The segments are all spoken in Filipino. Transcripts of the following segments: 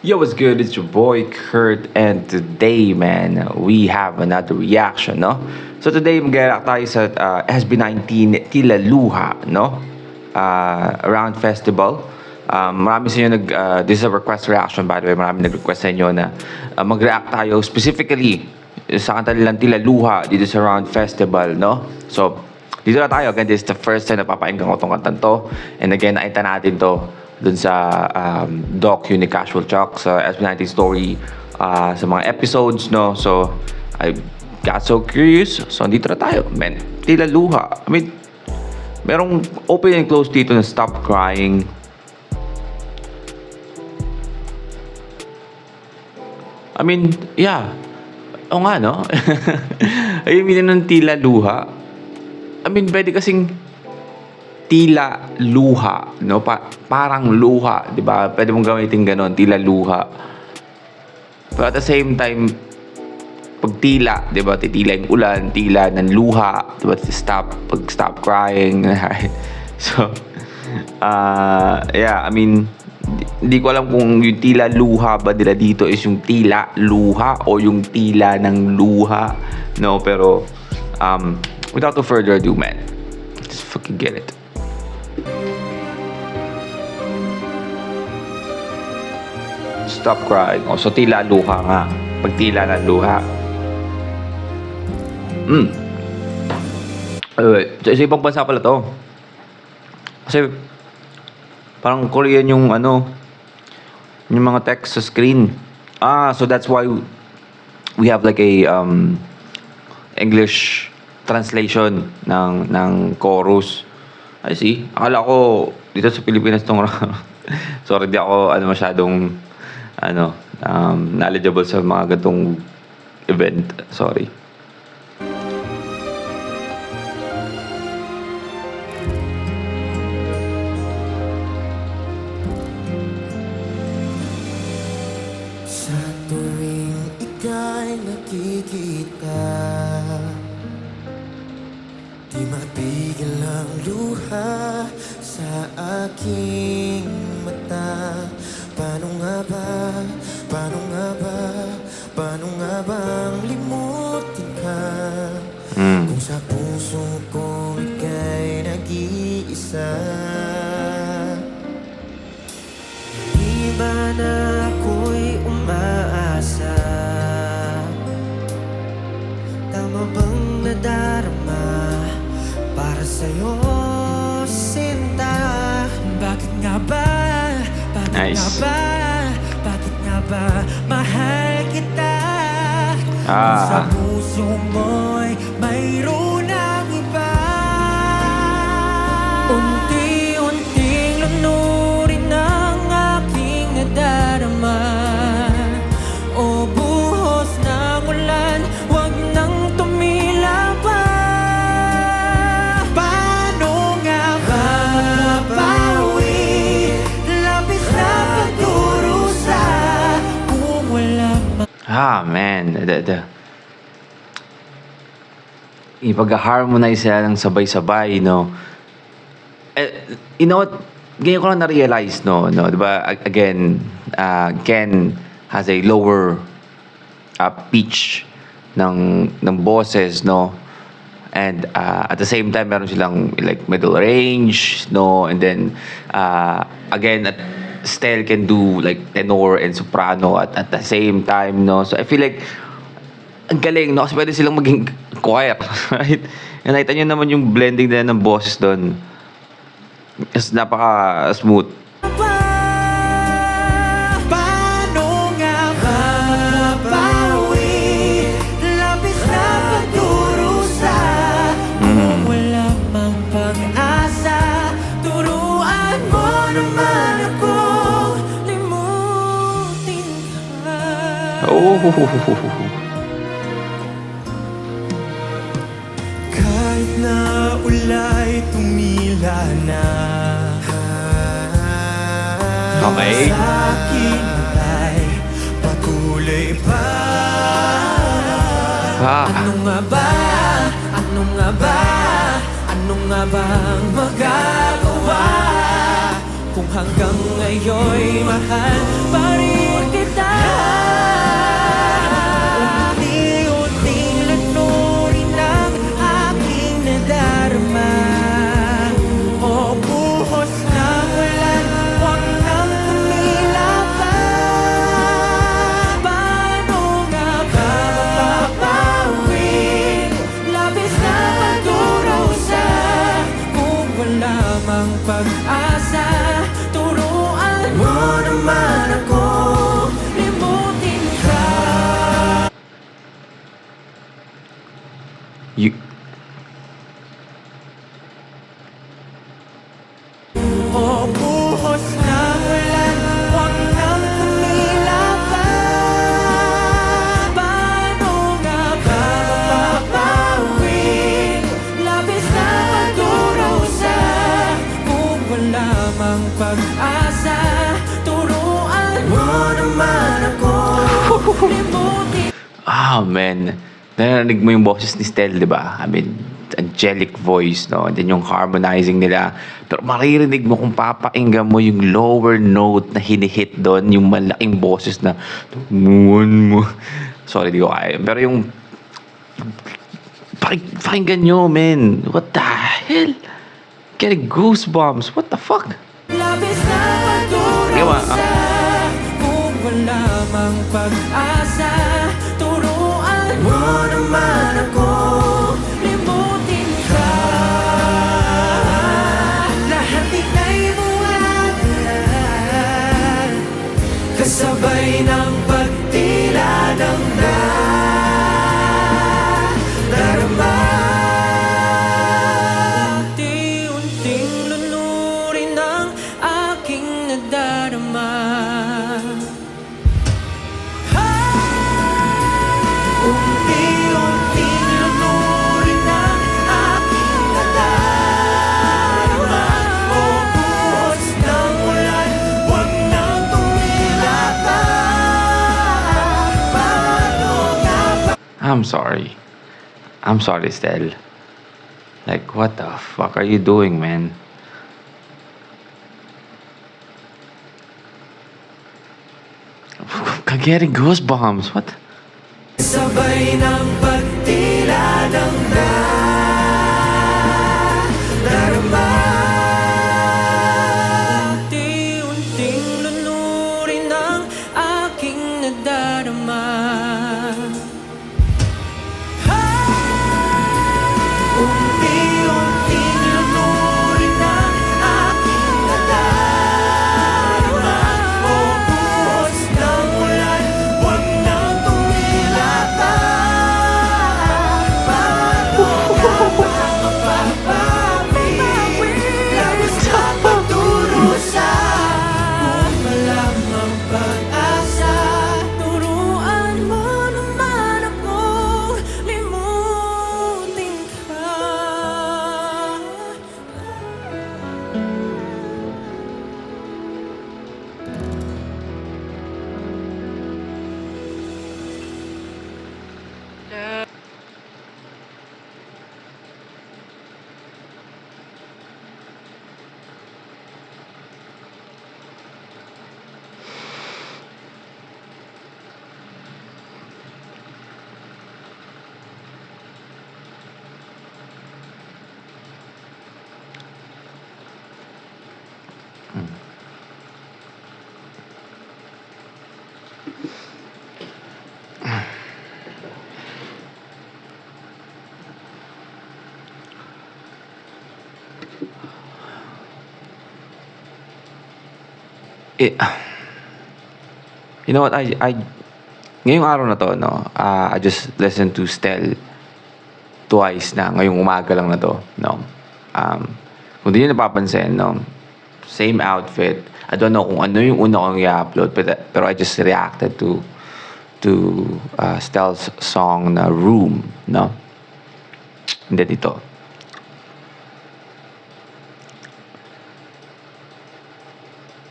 Yo, what's good? It's your boy Kurt, and today, man, we have another reaction, no? So today, mag-react tayo sa SB19 Tila Luha, no? Around Festival. Marami sa inyo this is a request reaction, by the way. Marami nag-request sa inyo na mag-react tayo specifically sa kanta nilang Tila Luha dito sa Around Festival, no? So, dito na tayo. Again, this is the first time na papakinggan ko itong kantan to. And again, nakita natin to dun sa docu ni Casual Chuck sa SB19 story sa mga episodes, no? So, I got so curious. So, dito na tayo, man. Tila Luha. I mean, merong open and close dito na Stop Crying. I mean, yeah. O nga, no? Ayun, ng Tila Luha. I mean, pwede kasing tila luha, no? Parang luha, 'di ba? Pwede mong gamitin gano'n, tila luha. But at the same time, pag tila, 'di ba? Titila yung ulan, tila ng luha, 'di ba? Stop crying. So, yeah, I mean, hindi ko alam kung yung tila luha ba nila dito is yung tila luha o yung tila ng luha, no? Pero without no further ado, man, just fucking get it. Stop crying. O, so tila luha nga. Pag tila ng luha. Sa ibang bansa pala to. Kasi parang Korean yung yung mga text sa screen. So that's why we have like a English translation ng chorus. I see. Akala ko dito sa Pilipinas tong sorry, di ako masyadong knowledgeable sa mga ganitong event. Sorry. Sa tuwing ika'y nakikita, di matigil ang luha sa aking mata. Paano nga bang limutin ka? Kung sa puso ko ika'y nag-iisa. Di ba na ako'y umaasa? Tama bang nadarama para sa'yo, sinta? Bakit nga ba? Nice. Bakit nga ba mahal kita? Ah. Sa puso mo'y mayroon ang iba. Unti-unting lunurin ang aking nadarama. O buhos ng ulan, huwag nang tumila pa. Paano nga ba mapapawi? Labis na pagdurusa kung wala Man, ipag-harmonize sila ng sabay-sabay, no? You know what? Ganyan ko lang na-realize, no? Diba? Again, Ken has a lower pitch ng boses, no? And at the same time, meron silang like middle range, no? And then, again, Stel can do like tenor and soprano at the same time, no? So I feel like ang galing, no? Kasi pwede silang maging choir, right? And nakita nyo naman yung blending din ng boses doon. Is napaka-smooth. Paano nga ba mapapawi? Labis na pagdurusa kung wala mang pag-asa. Turuan mo naman ako limutin ka. Kahit na ulay tumila na, Okay. sa aking buhay patuloy pa. Ano nga ba? Ano nga bang magagawa? Kung hanggang ngayon'y mahal pa rin kita. You, O buhos ng ulan, huwag nang tumila pa. Paano nga ba mapapawi? Labis na pagdurusa, kung wala mang pag-asa. Turuan mo naman ako, limutin. ah, man. Narinig mo yung boses ni Stel, di ba? I mean, angelic voice, no? And then yung harmonizing nila. Pero maririnig mo kung papainggan mo yung lower note na hinihit doon, yung malaking boses na, "Tumuan mo." Sorry, di ko kaya. Pero yung, pakinggan nyo, man. What the hell? Getting goosebumps. What the fuck? Labis na Gawa, pagdurusa, kung wala mang pag-asa. Turuan mo naman ako, limutin ka. Lahat ika'y buwan, kasabay ng pagtila ng darama. Unti-unting lunurin ang aking nadarama. Unti-unting lunurin ang aking nadarama. O buhos ng ulan, huwag nang tumila pa. Paano nga ba? I'm sorry. I'm sorry, Stel. Like, what the fuck are you doing, man? Getting goosebumps. What? Sabay ng pagtila ng darama. Unti-unting lunurin ang aking nadarama. Unti-unting lunurin ang aking nadarama. O buhos ng ulan, huwag nang tumila pa. Paano nga ba mapapawi? Labis na pagdurusa, kung wala mang pag-asa. Turuan mo naman akong limutin ka. Eh, you know what? Ngayong araw na to, no? I just listened to Stel twice na. Ngayong umaga lang na to, no? Kung di nyo napapansin, no? Same outfit. I don't know kung ano yung una kong i-upload, pero I just reacted to Stel's song na Room, no? Hindi dito.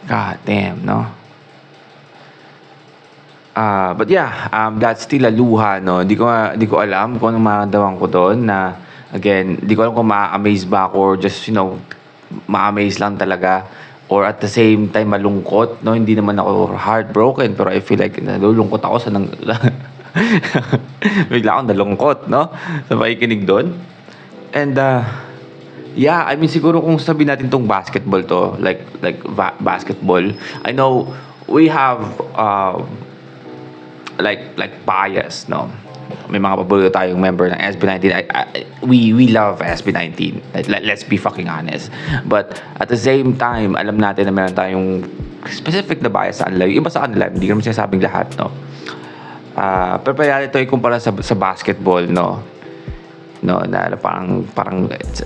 God damn, no? But yeah, that's still a luha, no? Di ko alam kung anong mararamdaman ko doon na, again, di ko alam kung ma-amaze ba ako or just, you know, ma-amaze lang talaga or at the same time malungkot, no? Hindi naman ako heartbroken pero I feel like nalulungkot ako sa bigla akong nalungkot, no? Sa pakikinig doon. And yeah, I mean siguro kung sabihin natin tong basketball to, like basketball, I know we have like bias, no? May mga paborito tayong member ng SB19. We love SB19. Let's be fucking honest. But at the same time, alam natin na meron tayong specific na bias sa kanila. Yung iba sa kanila, hindi ko naman sinasabing lahat, no? Pero pwede ito ikumpara sa basketball, no? no, na parang it's,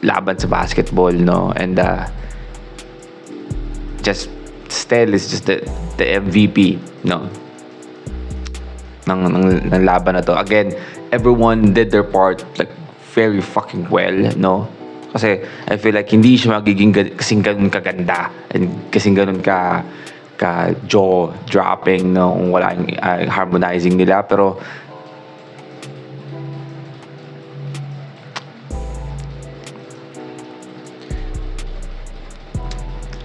laban sa basketball, no, and just Stell is just the MVP, no, ng laban na to. Again, everyone did their part like very fucking well, no? Kasi I feel like hindi siya magiging kasing ganun kaganda and kasing ganun ka jaw dropping, no, kung wala yung harmonizing nila. Pero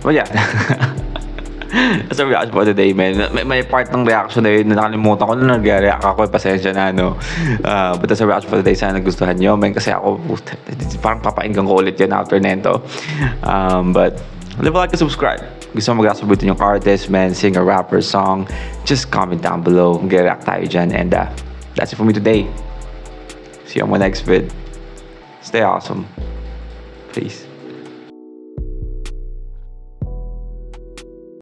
well, yeah. That's a reaction for today, man. May part ng reaction na yun na nakalimutan ko na nag-react ako. Pasensya na, no? But that's a reaction for today. Sana nagustuhan nyo, man. Kasi ako, parang papainggan ko ulit yun after nento. But, leave a like and subscribe. Gusto mo mag-sabutin yung artist, man, sing a rapper song, just comment down below. Mag-react tayo dyan. And that's it for me today. See you on my next vid. Stay awesome. Peace.